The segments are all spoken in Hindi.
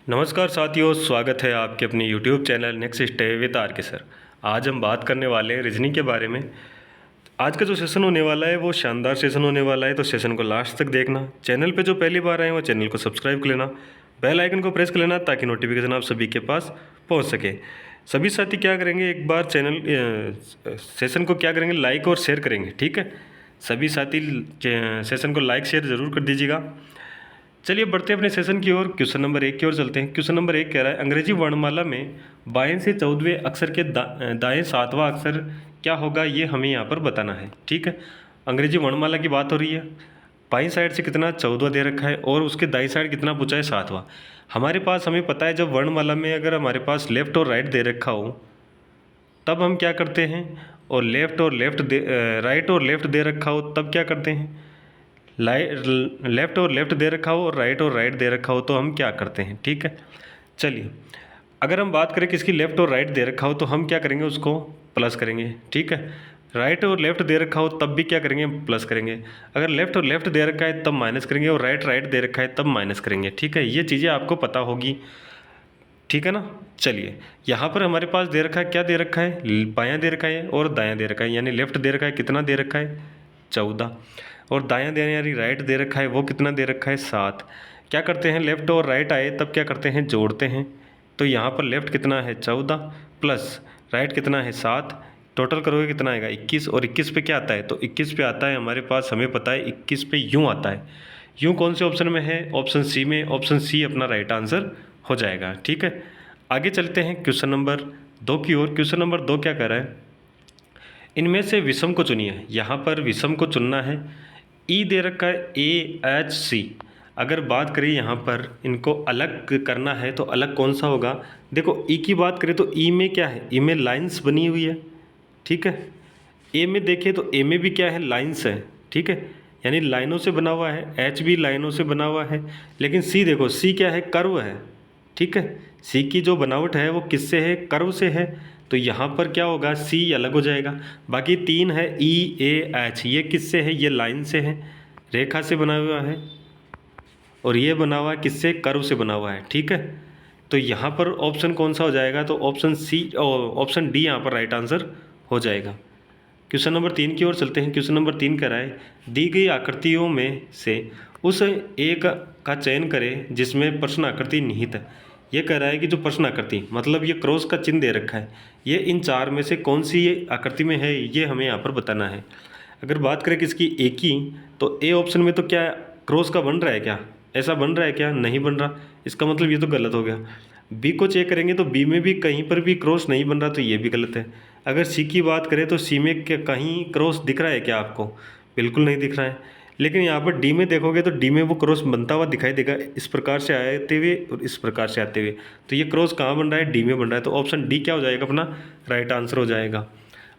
नमस्कार साथियों, स्वागत है आपके अपने YouTube channel next step with R K sir. आज हम बात करने वाले हैं रीजनिंग के बारे में। आज का जो सेशन होने वाला है वो शानदार सेशन होने वाला है, तो सेशन को लास्ट तक देखना। चैनल पे जो पहली बार आए वो चैनल को सब्सक्राइब कर लेना, बेल आइकन को प्रेस कर लेना ताकि नोटिफिकेशन आप सभी के पास पहुँच सके। सभी साथी क्या करेंगे, एक बार सेशन को क्या करेंगे, लाइक और शेयर करेंगे। ठीक है, सभी साथी सेशन को लाइक शेयर ज़रूर कर दीजिएगा। चलिए बढ़ते हैं अपने सेशन की ओर। क्वेश्चन नंबर 1 की ओर चलते हैं। क्वेश्चन नंबर 1 कह रहा है, अंग्रेजी वर्णमाला में बाएं से 14वें अक्षर के दाएं 7वां अक्षर क्या होगा, ये हमें यहाँ पर बताना है। ठीक है, अंग्रेजी वर्णमाला की बात हो रही है। बाईं साइड से कितना 14वां दे रखा है और उसके दाईं साइड कितना पूछा है 7वां। हमारे पास हमें पता है जब वर्णमाला में अगर हमारे पास लेफ्ट और राइट दे रखा हो तब हम क्या करते हैं, और राइट और लेफ्ट दे रखा हो तब क्या करते हैं। लेफ्ट और लेफ्ट दे रखा हो और राइट दे रखा हो तो हम क्या करते हैं। ठीक है, चलिए अगर हम बात करें किसकी लेफ्ट और राइट दे रखा हो तो हम क्या करेंगे, उसको प्लस करेंगे। ठीक है, राइट और लेफ्ट दे रखा हो तब भी क्या करेंगे, प्लस करेंगे। अगर लेफ्ट और लेफ्ट दे रखा है तब माइनस करेंगे, और राइट दे रखा है तब माइनस करेंगे। ठीक है, ये चीज़ें आपको पता होगी। ठीक है ना। चलिए यहाँ पर हमारे पास दे रखा है, क्या दे रखा है, बायां दे रखा है और दायां दे रखा है। यानी लेफ्ट दे रखा है, कितना दे रखा है 14, और दायां दे यानी राइट दे रखा है, वो कितना दे रखा है 7। क्या करते हैं, लेफ्ट और राइट आए तब क्या करते हैं, जोड़ते हैं। तो यहाँ पर लेफ्ट कितना है 14 प्लस राइट कितना है 7, टोटल करोगे कितना आएगा 21। और 21 पे क्या आता है, तो 21 पे आता है हमारे पास, हमें पता है 21 पे यूँ आता है। यूँ कौन से ऑप्शन में है, ऑप्शन सी में। ऑप्शन सी अपना राइट आंसर हो जाएगा। ठीक है, आगे चलते हैं क्वेश्चन नंबर 2 की ओर। क्वेश्चन नंबर 2 क्या कर रहा है, इनमें से विषम को चुनिए। यहाँ पर विषम को चुनना है। ई दे रखा है AHC। अगर बात करें यहाँ पर इनको अलग करना है तो अलग कौन सा होगा। देखो ई की बात करें तो ई में क्या है, ई में लाइंस बनी हुई है। ठीक है, ए में देखें तो ए में भी क्या है, लाइंस है। ठीक है, यानी लाइनों से बना हुआ है। एच भी लाइनों से बना हुआ है। लेकिन सी देखो, सी क्या है, कर्व है। ठीक है, सी की जो बनावट है वो किससे है, कर्व से है। तो यहाँ पर क्या होगा, सी अलग हो जाएगा। बाकी 3 है EAH, ये किससे है, ये लाइन से है, रेखा से बना हुआ है। और ये बना हुआ है किससे, कर्व से बना हुआ है। ठीक है, तो यहाँ पर ऑप्शन कौन सा हो जाएगा, तो ऑप्शन डी यहाँ पर राइट आंसर हो जाएगा। क्वेश्चन नंबर 3 की ओर चलते हैं। क्वेश्चन नंबर 3 कह रहा है, दी गई आकृतियों में से उस एक का चयन करें जिसमें प्रश्न आकृति निहित है। ये कह रहा है कि जो प्रश्न आकृति मतलब ये क्रॉस का चिन्ह दे रखा है, ये इन 4 में से कौन सी ये आकृति में है, ये हमें यहाँ पर बताना है। अगर बात करें किसकी, ए की, तो ए ऑप्शन में तो क्या क्रॉस का बन रहा है, क्या ऐसा बन रहा है, क्या नहीं बन रहा। इसका मतलब ये तो गलत हो गया। बी को चेक करेंगे तो बी में भी कहीं पर भी क्रॉस नहीं बन रहा, तो ये भी गलत है। अगर सी की बात करें तो सी में क्या कहीं क्रॉस दिख रहा है क्या आपको, बिल्कुल नहीं दिख रहा है। लेकिन यहाँ पर डी में देखोगे तो डी में वो क्रॉस बनता हुआ दिखाई देगा, इस प्रकार से आते हुए और इस प्रकार से आते हुए। तो ये क्रॉस कहाँ बन रहा है, डी में बन रहा है। तो ऑप्शन डी क्या हो जाएगा, अपना राइट आंसर हो जाएगा।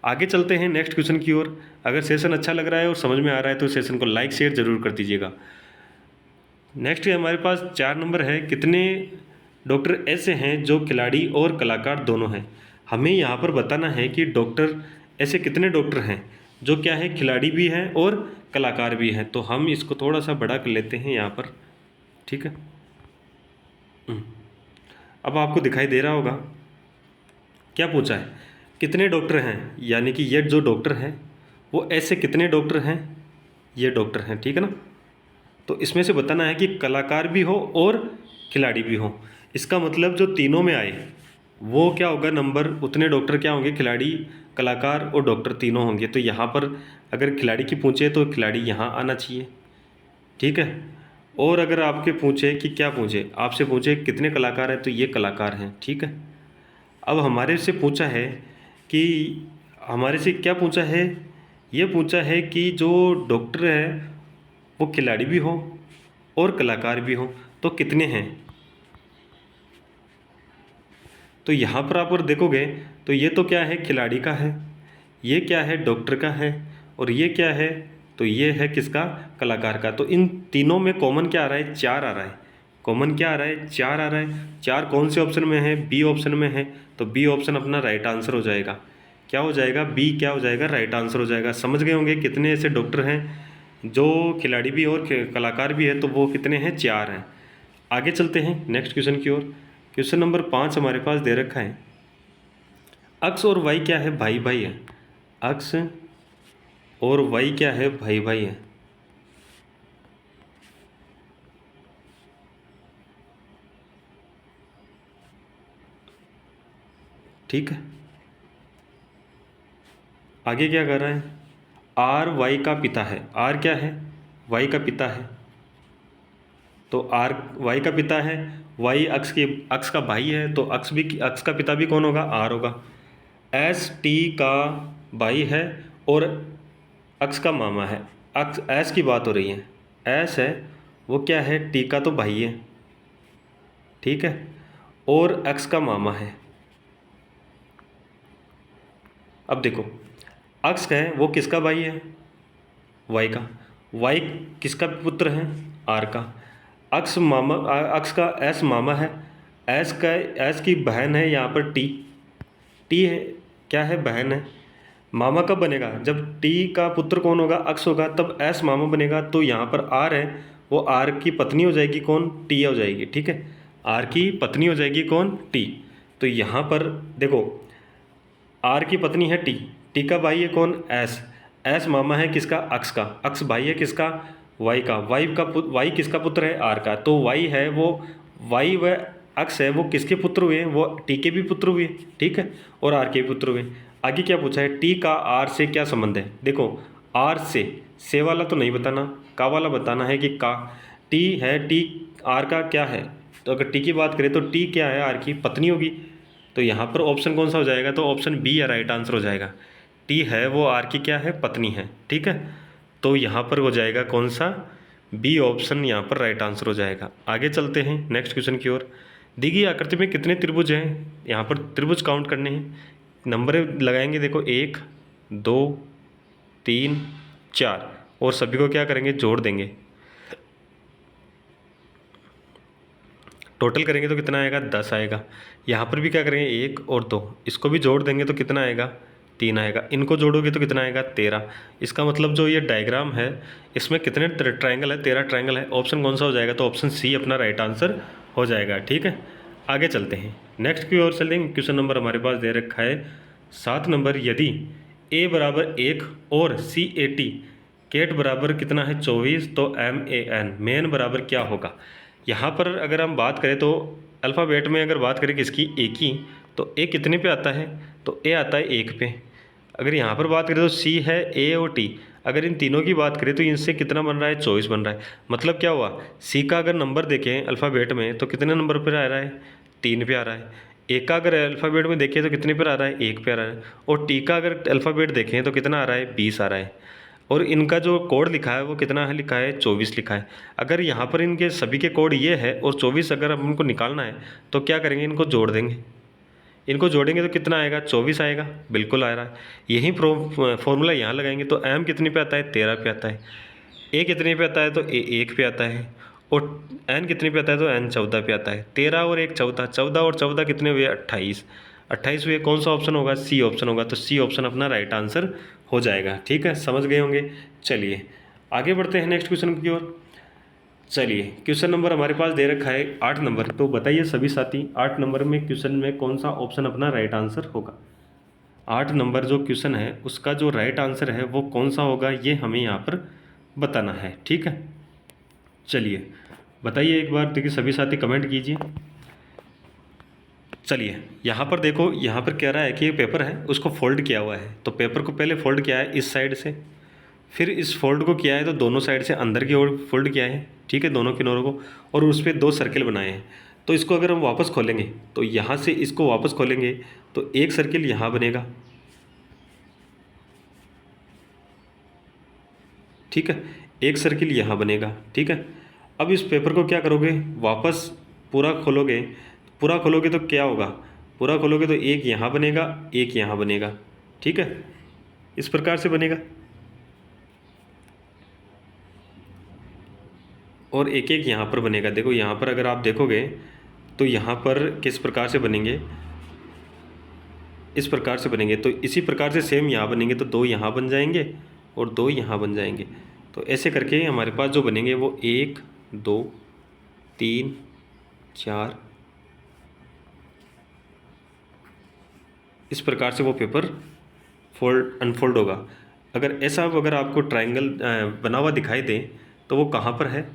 आगे चलते हैं नेक्स्ट क्वेश्चन की ओर। अगर सेशन अच्छा लग रहा है और समझ में आ रहा है तो सेशन को लाइक शेयर जरूर कर दीजिएगा। नेक्स्ट हमारे पास 4 नंबर है, कितने डॉक्टर ऐसे हैं जो खिलाड़ी और कलाकार दोनों हैं। हमें यहाँ पर बताना है कि डॉक्टर ऐसे कितने डॉक्टर हैं जो क्या है, खिलाड़ी भी हैं और कलाकार भी हैं। तो हम इसको थोड़ा सा बड़ा कर लेते हैं यहाँ पर। ठीक है, अब आपको दिखाई दे रहा होगा क्या पूछा है, कितने डॉक्टर हैं, यानी कि ये जो डॉक्टर हैं वो ऐसे कितने डॉक्टर हैं, ये डॉक्टर हैं। ठीक है ना, तो इसमें से बताना है कि कलाकार भी हो और खिलाड़ी भी हो। इसका मतलब जो तीनों में आए वो क्या होगा, नंबर उतने डॉक्टर क्या होंगे, खिलाड़ी कलाकार और डॉक्टर तीनों होंगे। तो यहाँ पर अगर खिलाड़ी की पूछे तो खिलाड़ी यहाँ आना चाहिए। ठीक है, और अगर आपके पूछे कि क्या पूछे, आपसे पूछे कितने कलाकार हैं तो ये कलाकार हैं। ठीक है, अब हमारे से पूछा है कि हमारे से क्या पूछा है, ये पूछा है कि जो डॉक्टर है वो खिलाड़ी भी हो और कलाकार भी हो, तो कितने हैं। तो यहाँ पर आप अगर देखोगे तो ये तो क्या है, खिलाड़ी का है, ये क्या है, डॉक्टर का है, और ये क्या है, तो ये है किसका, कलाकार का। तो इन तीनों में कॉमन क्या आ रहा है, 4 आ रहा है। कॉमन क्या आ रहा है, 4 आ रहा है। 4 कौन से ऑप्शन में है, बी ऑप्शन में है। तो बी ऑप्शन अपना राइट आंसर हो जाएगा। क्या हो जाएगा, बी क्या हो जाएगा, राइट आंसर हो जाएगा। समझ गए होंगे कितने ऐसे डॉक्टर हैं जो खिलाड़ी भी और कलाकार भी है, तो वो कितने हैं, 4 हैं। आगे चलते हैं नेक्स्ट क्वेश्चन की ओर। क्वेश्चन नंबर 5 हमारे पास दे रखा है, अक्स और वाई क्या है, भाई भाई है। अक्स और वाई क्या है, भाई भाई है। ठीक है, आगे क्या कर रहा है, आर वाई का पिता है। आर क्या है, वाई का पिता है। तो आर वाई का पिता है, वाई अक्स का भाई है, तो अक्स का पिता भी कौन होगा, आर होगा। एस टी का भाई है और अक्स का मामा है। अक्स एस की बात हो रही है, एस है वो क्या है, टी का तो भाई है, ठीक है, और अक्स का मामा है। अब देखो, अक्स का है वो किसका भाई है, वाई का। वाई किसका पुत्र है, आर का। अक्स का एस मामा है, एस की बहन है यहाँ पर टी। टी है क्या है, बहन है। मामा कब बनेगा, जब टी का पुत्र कौन होगा, अक्स होगा, तब एस मामा बनेगा। तो यहाँ पर आर है वो आर की पत्नी हो जाएगी, कौन, टी हो जाएगी, ठीक है। आर की पत्नी हो जाएगी कौन, टी। तो यहाँ पर देखो, आर की पत्नी है टी, टी का भाई है कौन, एस। एस मामा है किसका, अक्स का। अक्स भाई है किसका, वाई का। वाई किसका पुत्र है, आर का। तो वाई है वो, वाई व अक्स है वो किसके पुत्र हुए हैं, वो टी के भी पुत्र हुए, ठीक है, और आर के भी पुत्र हुए। आगे क्या पूछा है, टी का आर से क्या संबंध है। देखो, आर से वाला तो नहीं बताना, का वाला बताना है कि का। टी है, टी आर का क्या है, तो अगर टी की बात करें तो टी क्या है, आर की पत्नी होगी। तो यहाँ पर ऑप्शन कौन सा हो जाएगा, तो ऑप्शन बी या राइट आंसर हो जाएगा। टी है वो आर की क्या है, पत्नी है, ठीक है। तो यहाँ पर हो जाएगा कौन सा, बी ऑप्शन यहाँ पर राइट आंसर हो जाएगा। आगे चलते हैं नेक्स्ट क्वेश्चन की ओर। दी गई आकृति में कितने त्रिभुज हैं, यहाँ पर त्रिभुज काउंट करने हैं, नंबर लगाएंगे। देखो 1 2 3 4 और सभी को क्या करेंगे, जोड़ देंगे। टोटल करेंगे तो कितना आएगा, 10 आएगा। यहाँ पर भी क्या करेंगे, 1 और 2, इसको भी जोड़ देंगे तो कितना आएगा, 3 आएगा। इनको जोड़ोगे तो कितना आएगा, 13। इसका मतलब जो ये डायग्राम है इसमें कितने ट्रायंगल है, 13 ट्रायंगल है। ऑप्शन कौन सा हो जाएगा, तो ऑप्शन सी अपना राइट आंसर हो जाएगा, ठीक है। आगे चलते हैं नेक्स्ट की ओर चलेंगे। क्वेश्चन नंबर हमारे पास दे रखा है 7 नंबर, यदि ए बराबर 1 और सी ए टी केट बराबर कितना है 24, तो एम ए एन मेन बराबर क्या होगा। यहाँ पर अगर हम बात करें तो अल्फ़ाबेट में अगर बात करें किसकी, ए की, तो ए कितने पे आता है, तो ए आता है 1 पे। अगर यहाँ पर बात करें तो सी है, ए और टी, अगर इन तीनों की बात करें तो इनसे कितना बन रहा है, 24 बन रहा है। मतलब क्या हुआ, सी का अगर नंबर देखें अल्फ़ाबेट में तो कितने नंबर पर आ रहा है, 3 पे आ रहा है। ए का अगर अल्फ़ाबेट में देखें तो कितने पर आ रहा है, 1 पे आ रहा है। और टी का अगर अल्फ़ाबेट देखें तो कितना आ रहा है, 20 आ रहा है। और इनका जो कोड लिखा है वो कितना है, लिखा है 24 लिखा है। अगर यहाँ पर इनके सभी के कोड ये है और 24 अगर हम इनको निकालना है तो क्या करेंगे, इनको जोड़ देंगे। इनको जोड़ेंगे तो कितना आएगा, 24 आएगा, बिल्कुल आ रहा है। यही फॉर्मूला यहाँ लगाएंगे तो एम कितने पे आता है, 13 पे आता है। ए कितने पे आता है, तो ए 1 पे आता है। और एन कितने पे आता है, तो एन 14 पे आता है। 13 और 1 14, 14 और 14 कितने हुए, 28। 28 हुए, कौन सा ऑप्शन होगा, सी ऑप्शन होगा। तो सी ऑप्शन अपना राइट आंसर हो जाएगा, ठीक है, समझ गए होंगे। चलिए आगे बढ़ते हैं नेक्स्ट क्वेश्चन की ओर। चलिए क्वेश्चन नंबर हमारे पास दे रखा है 8 नंबर। तो बताइए सभी साथी, 8 नंबर में क्वेश्चन में कौन सा ऑप्शन अपना राइट आंसर होगा। 8 नंबर जो क्वेश्चन है उसका जो राइट आंसर है वो कौन सा होगा, ये हमें यहाँ पर बताना है, ठीक है। चलिए बताइए एक बार, देखिए सभी साथी कमेंट कीजिए। चलिए यहाँ पर देखो, यहाँ पर कह रहा है कि ये पेपर है उसको फोल्ड किया हुआ है। तो पेपर को पहले फोल्ड किया है इस साइड से, फिर इस फोल्ड को किया है तो दोनों साइड से अंदर की ओर फोल्ड किया है, ठीक है, दोनों किनारों को, और उस पर 2 सर्किल बनाए हैं। तो इसको अगर हम वापस खोलेंगे तो यहाँ से इसको वापस खोलेंगे तो एक सर्किल यहाँ बनेगा, ठीक है, एक सर्किल यहाँ बनेगा, ठीक है। अब इस पेपर को क्या करोगे, वापस पूरा खोलोगे। पूरा खोलोगे तो क्या होगा, पूरा खोलोगे तो एक यहाँ बनेगा, एक यहाँ बनेगा, ठीक है, इस प्रकार से बनेगा। और एक एक यहाँ पर बनेगा। देखो यहाँ पर अगर आप देखोगे तो यहाँ पर किस प्रकार से बनेंगे, इस प्रकार से बनेंगे। तो इसी प्रकार से सेम यहाँ बनेंगे, तो 2 यहाँ बन जाएंगे और 2 यहाँ बन जाएंगे। तो ऐसे करके हमारे पास जो बनेंगे वो 1 2 3 4। इस प्रकार से वो पेपर अनफोल्ड होगा। अगर आपको ट्रायंगल बना हुआ दिखाई दे तो वो कहाँ पर है?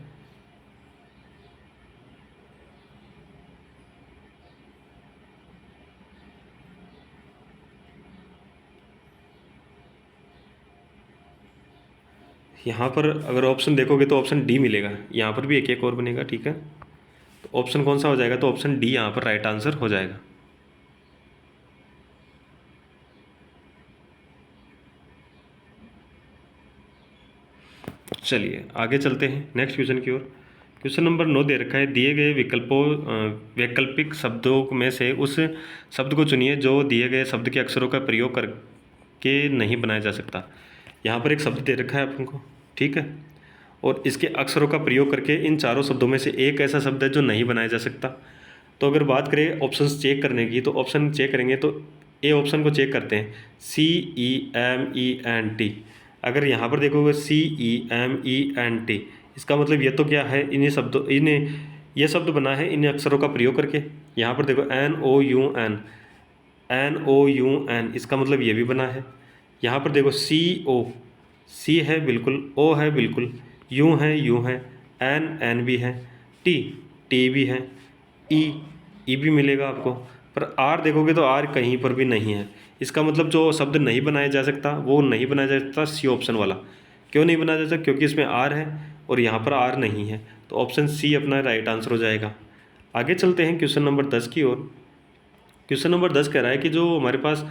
यहाँ पर अगर ऑप्शन देखोगे तो ऑप्शन डी मिलेगा। यहाँ पर भी एक एक और बनेगा, ठीक है। तो ऑप्शन कौन सा हो जाएगा? तो ऑप्शन डी यहाँ पर राइट आंसर हो जाएगा। चलिए आगे चलते हैं नेक्स्ट क्वेश्चन की ओर। क्वेश्चन नंबर 9 दे रखा है, दिए गए वैकल्पिक शब्दों में से उस शब्द को चुनिए जो दिए गए शब्द के अक्षरों का प्रयोग करके नहीं बनाया जा सकता। यहाँ पर एक शब्द दे रखा है अपन को, ठीक है, और इसके अक्षरों का प्रयोग करके इन चारों शब्दों में से एक ऐसा शब्द है जो नहीं बनाया जा सकता। तो अगर बात करें ऑप्शंस चेक करने की, तो ऑप्शन चेक करेंगे तो ए ऑप्शन को चेक करते हैं, CEMENT। अगर यहाँ पर देखोगे CEMENT, इसका मतलब ये तो क्या है, ये शब्द बना है इन अक्षरों का प्रयोग करके। यहाँ पर देखो NOUN, इसका मतलब ये भी बना है। यहाँ पर देखो C है बिल्कुल, O है बिल्कुल, U है, N भी है, T भी है, E भी मिलेगा आपको। पर R देखोगे तो R कहीं पर भी नहीं है। इसका मतलब जो शब्द नहीं बनाया जा सकता वो नहीं बनाया जा सकता सी ऑप्शन वाला। क्यों नहीं बनाया जा सकता? क्योंकि इसमें R है और यहाँ पर R नहीं है। तो ऑप्शन सी अपना राइट आंसर हो जाएगा। आगे चलते हैं क्वेश्चन नंबर 10 की ओर। क्वेश्चन नंबर 10 कह रहा है कि जो हमारे पास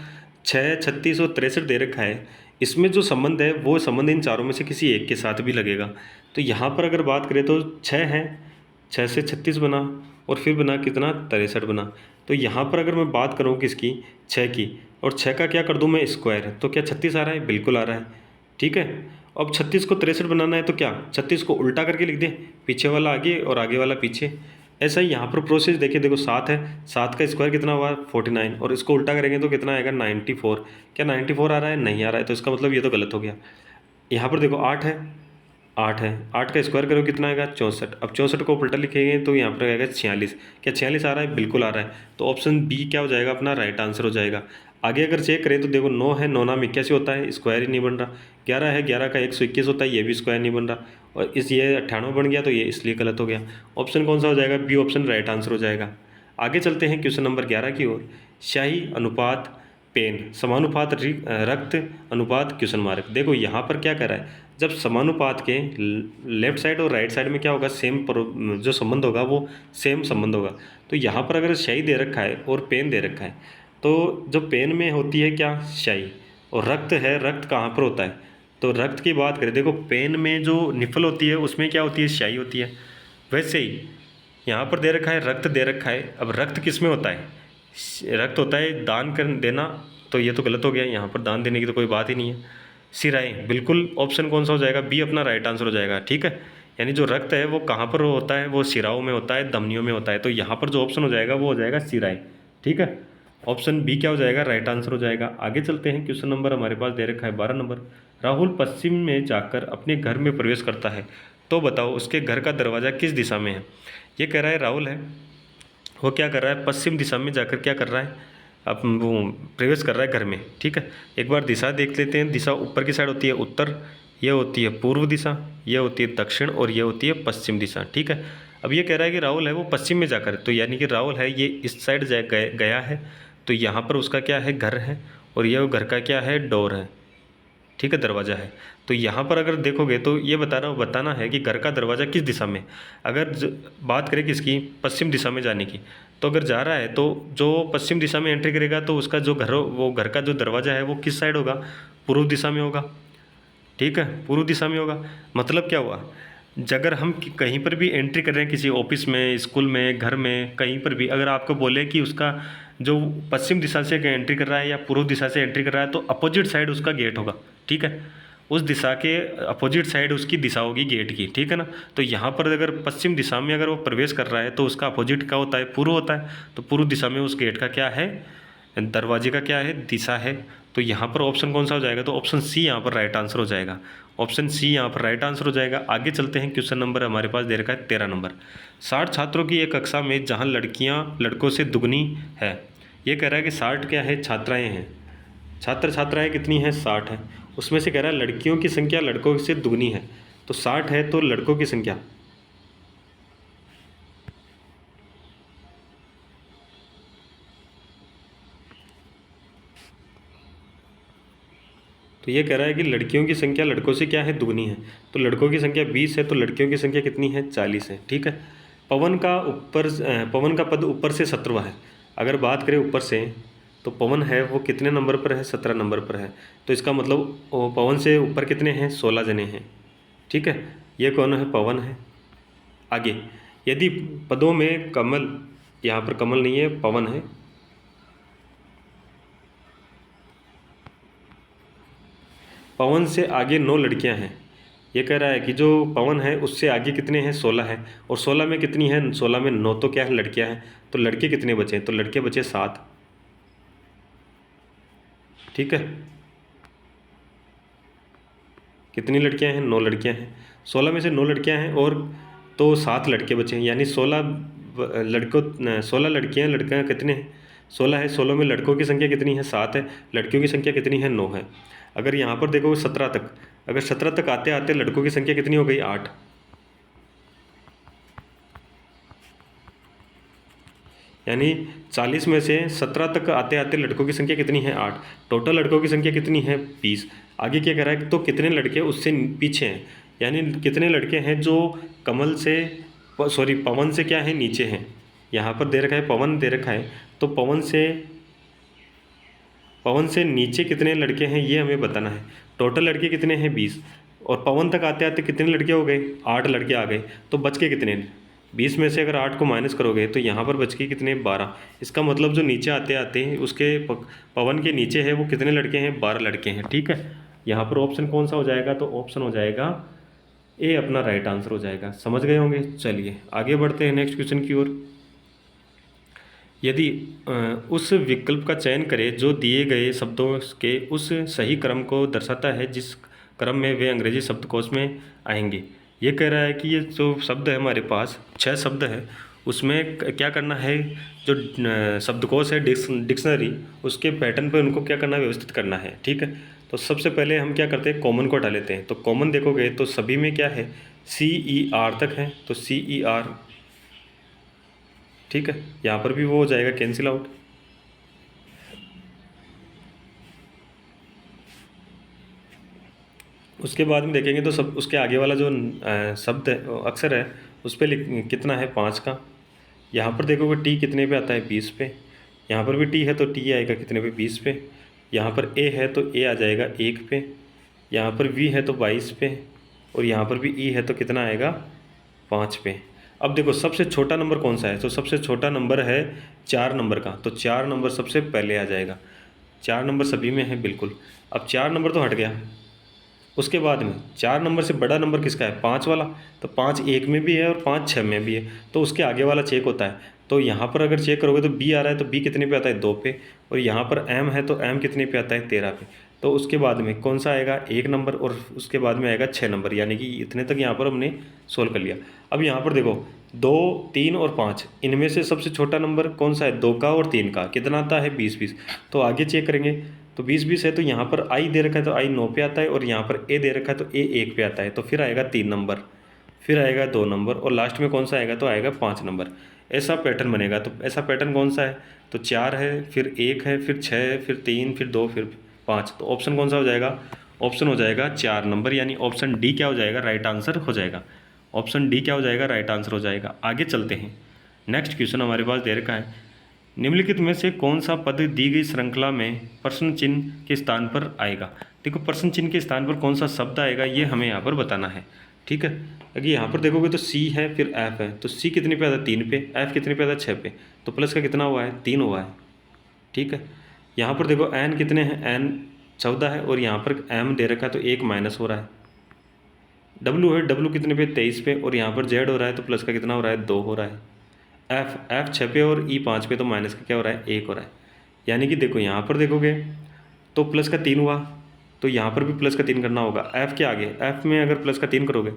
6, 36 और 63 दे रखा है, इसमें जो संबंध है वो संबंध इन चारों में से किसी एक के साथ भी लगेगा। तो यहाँ पर अगर बात करें तो 6 है, 6 से 36 बना और फिर बना कितना, 63 बना। तो यहाँ पर अगर मैं बात करूँ किसकी, 6 की, और 6 का क्या कर दूँ मैं स्क्वायर, तो क्या 36 आ रहा है? बिल्कुल आ रहा है, ठीक है। अब 36 को 63 बनाना है तो क्या 36 को उल्टा करके लिख दें, पीछे वाला आगे और आगे वाला पीछे। ऐसा ही यहाँ पर प्रोसेस देखिए, देखो 7 है, 7 का स्क्वायर कितना हुआ, 49, और इसको उल्टा करेंगे तो कितना आएगा, 94। क्या 94 आ रहा है? नहीं आ रहा है, तो इसका मतलब ये तो गलत हो गया। यहाँ पर देखो 8 है, 8 का स्क्वायर करो कितना आएगा, 64। अब 64 को उल्टा लिखेंगे तो यहाँ पर आएगा 46। क्या 46 आ रहा है? बिल्कुल आ रहा है। तो ऑप्शन बी क्या हो जाएगा, अपना राइट आंसर हो जाएगा। आगे अगर चेक करें तो देखो 9 है, 9 नाम 81 होता है, स्क्वायर ही नहीं बन रहा। 11 है, 11 का 121 होता है, ये भी स्क्वायर नहीं बन रहा। और ये 98 बन गया तो ये इसलिए गलत हो गया। ऑप्शन कौन सा हो जाएगा? बी ऑप्शन राइट आंसर हो जाएगा। आगे चलते हैं क्वेश्चन नंबर 11 की ओर। शाही अनुपात पेन समानुपात रक्त अनुपात क्वेश्चन मार्क। देखो यहाँ पर क्या कह रहा है, जब समानुपात के लेफ्ट साइड और राइट साइड में क्या होगा, जो संबंध होगा वो सेम संबंध होगा। तो यहाँ पर अगर शाही दे रखा है और पेन दे रखा है, तो जो पेन में होती है क्या, शाही, और रक्त है, रक्त कहाँ पर होता है? तो रक्त की बात करें, देखो पेन में जो निफल होती है उसमें क्या होती है, शाही होती है। वैसे ही यहाँ पर दे रखा है रक्त दे रखा है, अब रक्त किस में होता है? रक्त होता है दान कर देना, तो ये तो गलत हो गया, यहाँ पर दान देने की तो कोई बात ही नहीं है। सिराएं, बिल्कुल ऑप्शन कौन सा हो जाएगा, बी अपना राइट आंसर हो जाएगा, ठीक है। यानी जो रक्त है वो कहाँ पर होता है, वो सिराओं में होता है, धमनियों में होता है। तो यहाँ पर जो ऑप्शन हो जाएगा वो हो जाएगा सिराएं, ठीक है। ऑप्शन बी क्या हो जाएगा, राइट आंसर हो जाएगा। आगे चलते हैं, क्वेश्चन नंबर हमारे पास दे रखा है 12 नंबर। राहुल पश्चिम में जाकर अपने घर में प्रवेश करता है, तो बताओ उसके घर का दरवाज़ा किस दिशा में है। ये कह रहा है राहुल है, वो क्या कर रहा है, पश्चिम दिशा में जाकर क्या कर रहा है, अब वो प्रवेश कर रहा है घर में, ठीक है। एक बार दिशा देख लेते हैं। दिशा ऊपर की साइड होती है उत्तर, ये होती है पूर्व दिशा, ये होती है दक्षिण, और ये होती है पश्चिम दिशा, ठीक है। अब ये कह रहा है कि राहुल है वो पश्चिम में जाकर, तो यानी कि राहुल है ये इस साइड गया है, तो यहाँ पर उसका क्या है, घर है, और ये घर का क्या है, डोर है, ठीक है, दरवाज़ा है। तो यहाँ पर अगर देखोगे तो ये बताना है कि घर का दरवाज़ा किस दिशा में। अगर बात करें किसकी, पश्चिम दिशा में जाने की, तो अगर जा रहा है तो जो पश्चिम दिशा में एंट्री करेगा तो उसका जो वो घर का जो दरवाज़ा है वो किस साइड होगा, पूर्व दिशा में होगा, ठीक है, पूर्व दिशा में होगा। मतलब क्या हुआ, अगर हम कहीं पर भी एंट्री कर रहे हैं, किसी ऑफिस में, स्कूल में, घर में, कहीं पर भी, अगर आपको बोले कि उसका जो पश्चिम दिशा से एंट्री कर रहा है या पूर्व दिशा से एंट्री कर रहा है, तो अपोजिट साइड उसका गेट होगा, ठीक है। उस दिशा के अपोजिट साइड उसकी दिशा होगी गेट की, ठीक है ना। तो यहाँ पर अगर पश्चिम दिशा में अगर वो प्रवेश कर रहा है तो उसका अपोजिट क्या होता है, पूर्व होता है। तो पूर्व दिशा में उस गेट का क्या है, दरवाजे का क्या है, दिशा है। तो यहाँ पर ऑप्शन कौन सा हो जाएगा, तो ऑप्शन सी यहाँ पर राइट आंसर हो जाएगा। ऑप्शन सी यहाँ पर राइट आंसर हो जाएगा। आगे चलते हैं, क्वेश्चन नंबर हमारे पास दे रखा है 13 नंबर। 60 छात्रों की एक कक्षा में जहाँ लड़कियाँ लड़कों से दुगनी है। ये कह रहा है कि 60 क्या है, छात्राएँ हैं, छात्र छात्राएँ कितनी हैं, 60 है। उसमें से कह रहा है लड़कियों की संख्या लड़कों से दुगनी है, तो 60 है तो लड़कों की संख्या, तो ये कह रहा है कि लड़कियों की संख्या लड़कों से क्या है, दुगनी है। तो लड़कों की संख्या 20 है तो लड़कियों की संख्या कितनी है, 40 है। ठीक है। पवन का पद ऊपर से 17वां है। अगर बात करें ऊपर से, तो पवन है वो कितने नंबर पर है, 17 नंबर पर है। तो इसका मतलब पवन से ऊपर कितने हैं, 16 जने हैं। ठीक है, ये कौन है, पवन है। आगे, यदि पदों में कमल, यहाँ पर कमल नहीं है, पवन है। पवन से आगे 9 लड़कियां हैं। ये कह रहा है कि जो पवन है उससे आगे कितने हैं, 16 है। और 16 में कितनी है, 16 में 9 तो क्या है, लड़कियां हैं। तो लड़के कितने बचे, तो लड़के बचे 7। ठीक है, कितनी लड़कियां हैं, 9 लड़कियां हैं। 16 में से 9 लड़कियां हैं और तो 7 लड़के बचे हैं, यानी 16 लड़कियां, लड़कियां कितने हैं, 16 है। 16 में लड़कों की संख्या कितनी है, 7 है। लड़कियों की संख्या कितनी है, 9 है। अगर यहाँ पर देखो 17 तक, अगर 17 तक आते आते लड़कों की संख्या कितनी हो गई, 8। यानी 40 में से 17 तक आते आते लड़कों की संख्या कितनी है, 8। टोटल लड़कों की संख्या कितनी है, 20। आगे क्या कह रहा है, तो कितने लड़के उससे पीछे हैं, यानी कितने लड़के हैं जो कमल से, सॉरी, पवन से क्या है, नीचे हैं। यहाँ पर दे रखा है पवन दे रखा है, तो पवन से नीचे कितने लड़के हैं ये हमें बताना है। टोटल लड़के कितने हैं, 20। और पवन तक आते आते कितने लड़के हो गए, 8 लड़के आ गए। तो बच के कितने, 20 में से अगर 8 को माइनस करोगे तो यहाँ पर बच के कितने, 12। इसका मतलब जो नीचे आते आते हैं उसके पवन के नीचे है वो कितने लड़के हैं, 12 लड़के हैं। ठीक है, यहाँ पर ऑप्शन कौन सा हो जाएगा, तो ऑप्शन हो जाएगा ए अपना राइट आंसर हो जाएगा। समझ गए होंगे। चलिए आगे बढ़ते हैं नेक्स्ट क्वेश्चन की ओर। यदि उस विकल्प का चयन करें जो दिए गए शब्दों के उस सही क्रम को दर्शाता है जिस क्रम में वे अंग्रेजी शब्दकोश में आएंगे। ये कह रहा है कि ये जो शब्द है हमारे पास 6 शब्द है, उसमें क्या करना है, जो शब्दकोश है डिक्शनरी, उसके पैटर्न पे उनको क्या करना है, व्यवस्थित करना है। ठीक है, तो सबसे पहले हम क्या करते हैं, कॉमन को हटा लेते हैं। तो कॉमन देखोगे तो सभी में क्या है, CER तक है, तो CER। ठीक है, यहाँ पर भी वो हो जाएगा कैंसिल आउट। उसके बाद में देखेंगे तो सब उसके आगे वाला जो शब्द है, अक्षर है, उस पर कितना है, 5 का। यहाँ पर देखोगे टी कितने पे आता है, 20 पे। यहाँ पर भी टी है तो टी आएगा कितने पे, 20 पे। यहाँ पर ए है तो ए आ जाएगा 1 पे। यहाँ पर वी है तो 22 पे। और यहाँ पर भी ई है तो कितना आएगा, 5 पे। अब देखो सबसे छोटा नंबर कौन सा है, तो सबसे छोटा नंबर है 4 नंबर का, तो 4 नंबर सबसे पहले आ जाएगा। 4 नंबर सभी में है बिल्कुल। अब 4 नंबर तो हट गया। उसके बाद में 4 नंबर से बड़ा नंबर किसका है, 5 वाला। तो 5 1 में भी है और 5 6 में भी है, तो उसके आगे वाला चेक होता है। तो यहाँ पर अगर चेक करोगे तो बी आ रहा है, तो बी कितने पे आता है, 2 पे। और यहाँ पर एम है तो एम कितने पे आता है, 13 पे। तो उसके बाद में कौन सा आएगा, 1 नंबर, और उसके बाद में आएगा 6 नंबर। यानी कि इतने तक यहाँ पर हमने सोल्व कर लिया। अब यहाँ पर देखो 2 3 और 5, इनमें से सबसे छोटा नंबर कौन सा है, 2 का और 3 का, कितना आता है, 20 20। तो आगे चेक करेंगे तो 20 20 है, तो यहाँ पर आई दे रखा है तो आई 9 पे आता है, और यहाँ पर ए दे रखा है तो ए 1 पे आता है। तो फिर आएगा 3 नंबर, फिर आएगा 2 नंबर, और लास्ट में कौन सा आएगा, तो आएगा 5 नंबर। ऐसा पैटर्न बनेगा। तो ऐसा पैटर्न कौन सा है, तो 4 है, फिर 1 है, फिर 6 है, फिर 3, फिर 2, फिर 5। तो ऑप्शन कौन सा हो जाएगा, ऑप्शन हो जाएगा 4 नंबर, यानी ऑप्शन डी क्या हो जाएगा, राइट आंसर हो जाएगा। ऑप्शन डी क्या हो जाएगा, राइट आंसर हो जाएगा। आगे चलते हैं, नेक्स्ट क्वेश्चन हमारे पास दे रखा है, निम्नलिखित में से कौन सा पद दी गई श्रृंखला में प्रश्न चिन्ह के स्थान पर आएगा। देखो प्रश्न चिन्ह के स्थान पर कौन सा शब्द आएगा ये हमें यहाँ पर बताना है। ठीक है, अगर यहाँ पर देखोगे तो सी है, फिर एफ है, तो सी कितने पे आता है, 3 पे। एफ कितने पे आता है, 6 पे। तो प्लस का कितना हुआ है, 3 हुआ है। ठीक है, यहाँ पर देखो एन कितने हैं, एन 14 है, और यहाँ पर एम दे रखा है तो 1 माइनस हो रहा है। डब्लू है, डब्लू कितने पे, 23 पे, और यहाँ पर जेड हो रहा है तो प्लस का कितना हो रहा है, 2 हो रहा है। एफ 6 पे और ई 5 पे, तो माइनस का क्या हो रहा है, 1 हो रहा है। यानी कि देखो यहाँ पर देखोगे तो प्लस का 3 हुआ, तो यहाँ पर भी प्लस का 3 करना होगा। एफ़ के आगे, एफ़ में अगर प्लस का 3 करोगे,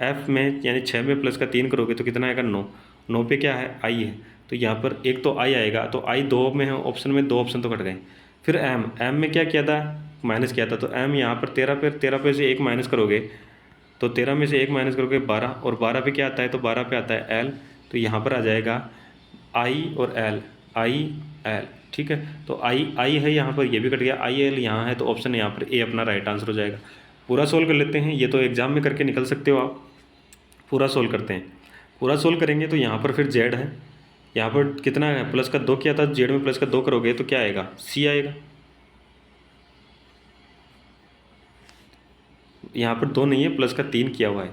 एफ़ में यानी 6 में प्लस का 3 करोगे तो कितना आएगा 9। 9 पे क्या है आई है, तो यहाँ पर एक तो आई आएगा, तो आई 2 में है ऑप्शन में, 2 ऑप्शन तो कट गए। फिर एम, एम में क्या किया था, माइनस किया था, तो एम यहाँ पर 13 पे से 1 माइनस करोगे तो 13 में से 1 माइनस करोगे 12, और 12 पे क्या आता है, तो 12 पे आता है एल, तो यहाँ पर आ जाएगा आई और एल, आई एल, ठीक है। तो आई है यहाँ पर, ये भी कट गया, आई एल यहाँ है, तो ऑप्शन यहाँ पर ए अपना राइट आंसर हो जाएगा। पूरा सोल्व कर लेते हैं, ये तो एग्जाम में करके निकल सकते हो आप। पूरा सोल्व करते हैं, पूरा सोल्व करेंगे तो यहाँ पर फिर जेड है, यहाँ पर कितना है प्लस का 2 किया था, जेड में प्लस का 2 करोगे तो क्या आएगा, सी आएगा। यहाँ पर 2 नहीं है, प्लस का 3 किया हुआ है,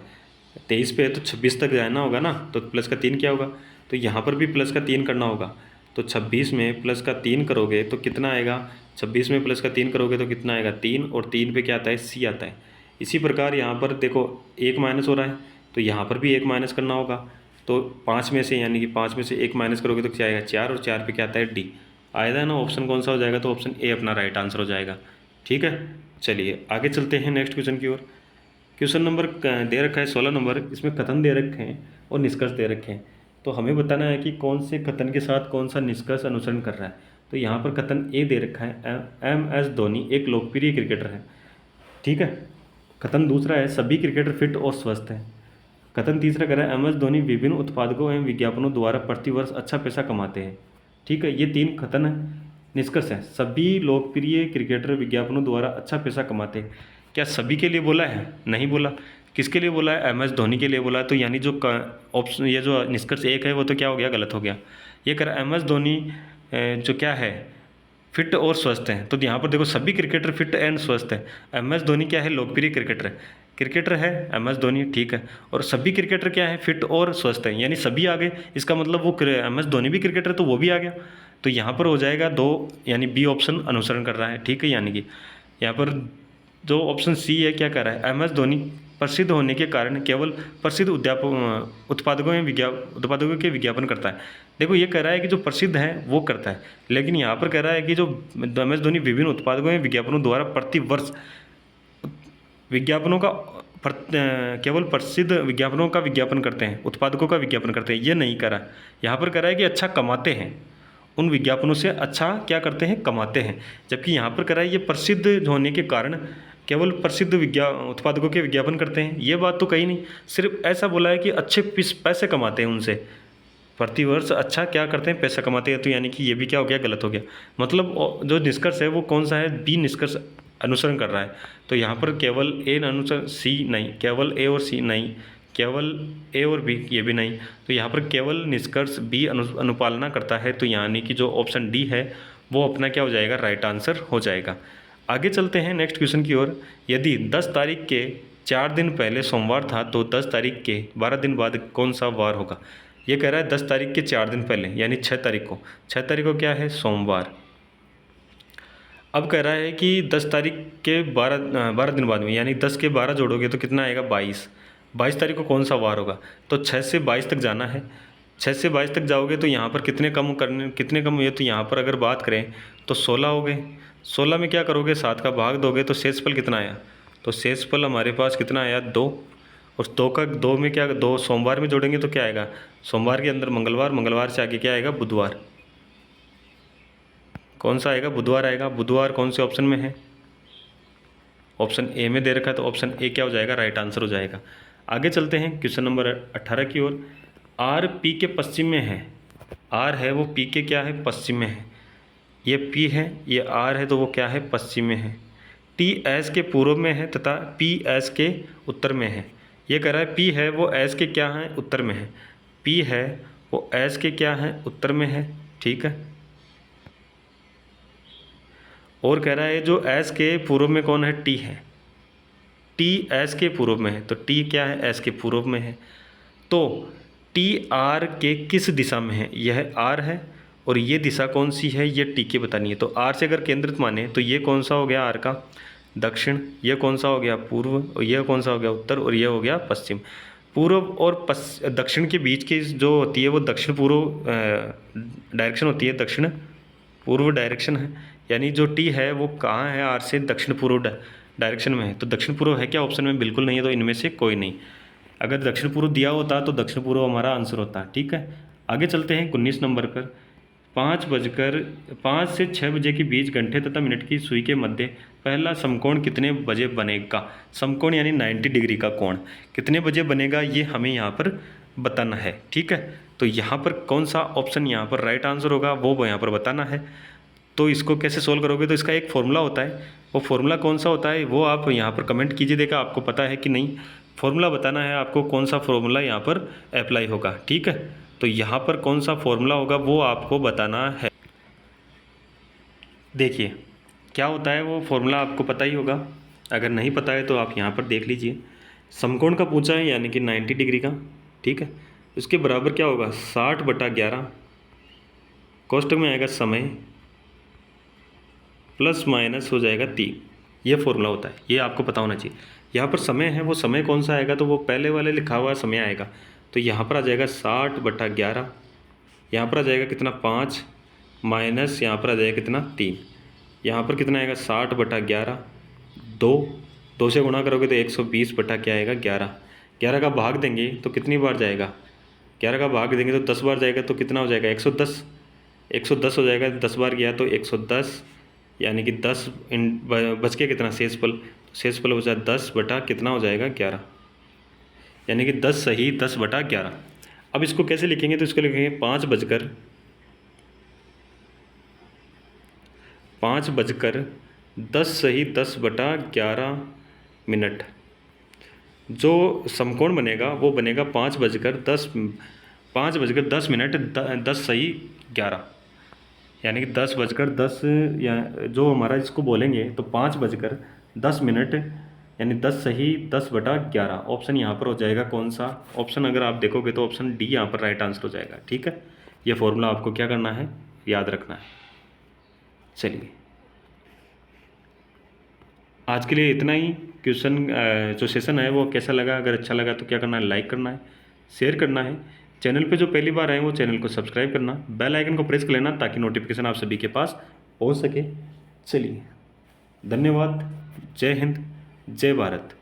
23 पे है तो 26 तक जाना होगा ना, तो प्लस का 3 क्या होगा, तो यहाँ पर भी प्लस का 3 करना होगा। तो 26 में प्लस का 3 करोगे तो कितना आएगा, 26 में प्लस का 3 करोगे तो कितना आएगा 3, और 3 पे क्या आता है, सी आता है। इसी प्रकार यहाँ पर देखो 1 माइनस हो रहा है, तो यहाँ पर भी 1 माइनस करना होगा। तो 5 में से, यानी कि 5 में से 1 माइनस करोगे तो क्या आएगा 4, और 4 पे क्या आता है डी आएगा ना। ऑप्शन कौन सा हो जाएगा, तो ऑप्शन ए अपना राइट आंसर हो जाएगा। ठीक है, चलिए आगे चलते हैं नेक्स्ट क्वेश्चन की ओर। क्वेश्चन नंबर दे रखा है 16 नंबर, इसमें कथन दे रखे हैं और निष्कर्ष दे रखे हैं, तो हमें बताना है कि कौन से कथन के साथ कौन सा निष्कर्ष अनुसरण कर रहा है। तो यहाँ पर कथन ए दे रखा है, एम एस धोनी एक लोकप्रिय क्रिकेटर है, ठीक है। कथन दूसरा है सभी क्रिकेटर फिट और स्वस्थ हैं। कथन तीसरा कह रहा है एम एस धोनी विभिन्न उत्पादकों एवं विज्ञापनों द्वारा प्रतिवर्ष अच्छा पैसा कमाते हैं, ठीक है। ये 3 कथन है, निष्कर्ष है, सभी लोकप्रिय क्रिकेटर विज्ञापनों द्वारा अच्छा पैसा कमाते हैं। क्या सभी के लिए बोला है, नहीं बोला। किसके लिए बोला है, एम एस धोनी के लिए बोला है, तो यानी जो ऑप्शन, ये जो निष्कर्ष 1 है वो तो क्या हो गया, गलत हो गया। ये कह रहा है एम एस धोनी जो क्या है, फिट और स्वस्थ हैं, तो यहाँ पर देखो सभी क्रिकेटर फिट एंड स्वस्थ है। एम एस धोनी क्या है, लोकप्रिय क्रिकेटर है एम एस धोनी, ठीक है। और सभी क्रिकेटर क्या है, फिट और स्वस्थ हैं, यानी सभी आ गए, इसका मतलब वो एम एस धोनी भी क्रिकेटर है तो वो भी आ गया। तो यहाँ पर हो जाएगा 2, यानी बी ऑप्शन अनुसरण कर रहा है, ठीक है। यानी कि यहाँ पर जो ऑप्शन सी है क्या कर रहा है, एम एस धोनी प्रसिद्ध होने के कारण केवल प्रसिद्ध उत्पादकों के विज्ञापन करता है। देखो ये कह रहा है कि जो प्रसिद्ध है वो करता है, लेकिन यहाँ पर कह रहा है कि जो एम एस धोनी विभिन्न उत्पादकों एवं विज्ञापनों द्वारा प्रतिवर्ष विज्ञापनों का केवल प्रसिद्ध विज्ञापनों का विज्ञापन करते हैं, उत्पादकों का विज्ञापन करते हैं, ये नहीं करा। यहाँ पर कह रहा है कि अच्छा कमाते हैं, उन विज्ञापनों से अच्छा क्या करते हैं, कमाते हैं। जबकि यहाँ पर कह रहा है ये प्रसिद्ध होने के कारण केवल प्रसिद्ध उत्पादकों के विज्ञापन करते हैं, ये बात तो कही नहीं, सिर्फ ऐसा बोला है कि अच्छे पैसे कमाते हैं उनसे, प्रतिवर्ष अच्छा क्या करते हैं, पैसा कमाते हैं। तो यानी कि ये भी क्या हो गया, गलत हो गया। मतलब जो निष्कर्ष है वो कौन सा है, बी निष्कर्ष अनुसरण कर रहा है। तो यहाँ पर केवल ए अनुसरण, सी नहीं, केवल ए और सी नहीं, केवल ए और बी ये भी नहीं, तो यहाँ पर केवल निष्कर्ष बी अनुपालना करता है। तो यानी कि जो ऑप्शन डी है वो अपना क्या हो जाएगा, राइट आंसर हो जाएगा। आगे चलते हैं नेक्स्ट क्वेश्चन की ओर। यदि 10 तारीख के 4 दिन पहले सोमवार था तो 10 तारीख के 12 दिन बाद कौन सा वार होगा। ये कह रहा है 10 तारीख के 4 दिन पहले, यानी 6 तारीख को, 6 तारीख को क्या है, सोमवार। अब कह रहा है कि 10 तारीख के 12 दिन बाद में, यानी 10 के 12 जोड़ोगे तो कितना आएगा, 22। 22 तारीख को कौन सा वार होगा, तो 6 से 22 तक जाना है। 6 से 22 तक जाओगे तो यहाँ पर कितने कम हुए, तो यहाँ पर अगर बात करें तो 16 हो गए। 16 में क्या करोगे, 7 का भाग दोगे तो शेषफल कितना आया, तो शेषफल हमारे पास कितना आया, 2। और 2 में क्या, 2 सोमवार में जोड़ेंगे तो क्या आएगा, सोमवार के अंदर मंगलवार, मंगलवार से आगे क्या आएगा, बुधवार। कौन सा आएगा, बुधवार आएगा। बुधवार कौन से ऑप्शन में है, ऑप्शन ए में दे रखा है, तो ऑप्शन ए क्या हो जाएगा, राइट आंसर हो जाएगा। आगे चलते हैं क्वेश्चन नंबर 18 की ओर। आर पी के पश्चिम में है, आर है वो पी के क्या है, पश्चिम में है। ये पी है, ये आर है, तो वो क्या है, पश्चिम में है। टी एस के पूर्व में है तथा पी एस के उत्तर में है। ये कह रहा है पी है वो एस के क्या है, उत्तर में है। पी है वो एस के क्या है, उत्तर में है, ठीक है। और कह रहा है जो एस के पूर्व में कौन है, टी है। टी एस के पूर्व में है, तो टी क्या है, एस के पूर्व में है। तो टी आर के किस दिशा में है, यह आर है, और ये दिशा कौन सी है, ये टी के बतानी है। तो आर से अगर केंद्रित माने तो ये कौन सा हो गया, आर का दक्षिण, ये कौन सा हो गया, पूर्व, और ये कौन सा हो गया, उत्तर, और ये हो गया पश्चिम। पूर्व और दक्षिण के बीच की जो होती है वो दक्षिण पूर्व डायरेक्शन होती है, दक्षिण पूर्व डायरेक्शन है। यानी जो टी है वो कहाँ है, आर से दक्षिण पूर्व डायरेक्शन में है, तो दक्षिण पूर्व है क्या ऑप्शन में? बिल्कुल नहीं है, तो इनमें से कोई नहीं। अगर दक्षिण पूर्व दिया होता तो दक्षिण पूर्व हमारा आंसर होता। ठीक है, आगे चलते हैं 19 नंबर पर। 5 से 6 बजे के बीच घंटे तथा मिनट की सुई के मध्य पहला समकोण कितने बजे बनेगा? समकोण यानी 90 डिग्री का कोण कितने बजे बनेगा, ये हमें यहाँ पर बताना है। ठीक है, तो यहाँ पर कौन सा ऑप्शन यहाँ पर राइट आंसर होगा वो यहाँ पर बताना है। तो इसको कैसे सोल्व करोगे? तो इसका एक फॉर्मूला होता है, वो फॉर्मूला कौन सा होता है वो आप यहाँ पर कमेंट कीजिए, देखा आपको पता है कि नहीं। फॉर्मूला बताना है आपको, कौन सा फॉर्मूला यहाँ पर अप्लाई होगा। ठीक है, तो यहाँ पर कौन सा फॉर्मूला होगा वो आपको बताना है। देखिए क्या होता है, वो फॉर्मूला आपको पता ही होगा, अगर नहीं पता है तो आप यहाँ पर देख लीजिए। समकोण का पूछा है यानी कि 90 डिग्री का। ठीक है, उसके बराबर क्या होगा? 60/11 कोष्टक में आएगा समय प्लस माइनस हो जाएगा 3। ये फॉर्मूला होता है, ये आपको पता होना चाहिए। यहाँ पर समय है, वो समय कौन सा आएगा? तो वो पहले वाले लिखा हुआ समय आएगा, तो यहाँ पर आ जाएगा 60/11। यहाँ पर आ जाएगा कितना? 5 माइनस यहाँ पर आ जाएगा कितना? 3। यहाँ पर कितना आएगा? 60/11, 2 से गुणा करोगे तो 120 बटा क्या आएगा? 11। 11 का भाग देंगे तो कितनी बार जाएगा? 11 का भाग देंगे तो 10 बार जाएगा, तो कितना हो जाएगा? 110। 110 हो जाएगा, 10 बार गया तो 110, यानी कि 10 बच के कितना? शेषफल। शेषफल हो जाए 10 बटा कितना हो जाएगा? 11, यानी कि 10 सही 10/11। अब इसको कैसे लिखेंगे? तो इसको लिखेंगे 5 बजकर 10 सही 10/11 मिनट। जो समकोण बनेगा वो बनेगा 5 बजकर 10 मिनट 10 सही 11, यानी कि 10 बजकर 10, या जो हमारा इसको बोलेंगे तो 5 बजकर 10 मिनट यानी 10 सही 10/11। ऑप्शन यहाँ पर हो जाएगा कौन सा? ऑप्शन अगर आप देखोगे तो ऑप्शन डी यहाँ पर राइट आंसर हो जाएगा। ठीक है, ये फॉर्मूला आपको क्या करना है? याद रखना है। चलिए आज के लिए इतना ही। क्वेश्चन जो सेशन है वो कैसा लगा? अगर अच्छा लगा तो क्या करना है? लाइक करना है, शेयर करना है। चैनल पे जो पहली बार आए वो चैनल को सब्सक्राइब करना, बेल आइकन को प्रेस कर लेना ताकि नोटिफिकेशन आप सभी के पास पहुंच सके। चलिए धन्यवाद, जय हिंद, जय भारत।